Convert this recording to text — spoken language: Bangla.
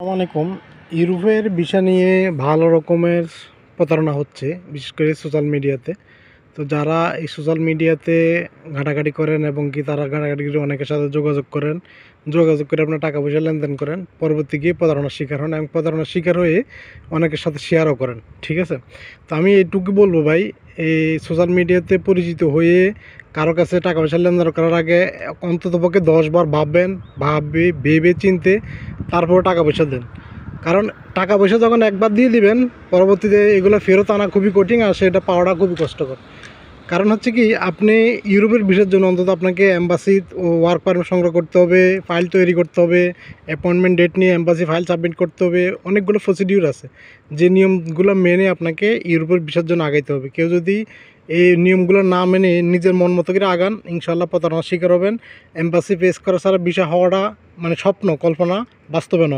আসসালামু আলাইকুম। ইউরোপের ভিসা নিয়ে ভালো রকমের প্রতারণা হচ্ছে, বিশেষ করে সোশ্যাল মিডিয়াতে। তো যারা এই সোশ্যাল মিডিয়াতে ঘাটাঘাটি করেন এবং কি তারা ঘাটাঘাটি করে অনেকের সাথে যোগাযোগ করে আপনার টাকা পয়সা লেনদেন করেন, পরবর্তী গিয়ে প্রতারণার শিকার হন এবং প্রতারণার শিকার হয়ে অনেকের সাথে শেয়ারও করেন। ঠিক আছে, তো আমি এইটুকু বলবো ভাই, এই সোশ্যাল মিডিয়াতে পরিচিত হয়ে কারো কাছে টাকা পয়সা লেনদেন করার আগে অন্ততপক্ষে 10 বার ভেবে চিনতে তারপরে টাকা পয়সা দেন। কারণ টাকা পয়সা যখন একবার দিয়ে দিবেন, পরবর্তীতে এগুলো ফেরত আনা খুবই কঠিন, আর সেটা পাওয়াটা খুবই কষ্টকর। কারণ হচ্ছে কি, আপনি ইউরোপের ভিসার জন্য অন্তত আপনাকে এম্বাসি ও ওয়ার্ক পারমিট সংগ্রহ করতে হবে, ফাইল তৈরি করতে হবে, অ্যাপয়েন্টমেন্ট ডেট নিয়ে এম্বাসি ফাইল সাবমিট করতে হবে, অনেকগুলো প্রসিডিউর আছে যে নিয়মগুলো মেনে আপনাকে ইউরোপের ভিসার জন্য আগাইতে হবে। কেউ যদি এই নিয়মগুলো না মেনে নিজের মন মতো করে আগান, ইনশাল্লাহ প্রতারণার শিকার হবেন। এম্বাসি ফেস করা ছাড়া ভিসা হওয়াটা মানে স্বপ্ন, কল্পনা, বাস্তবে নয়।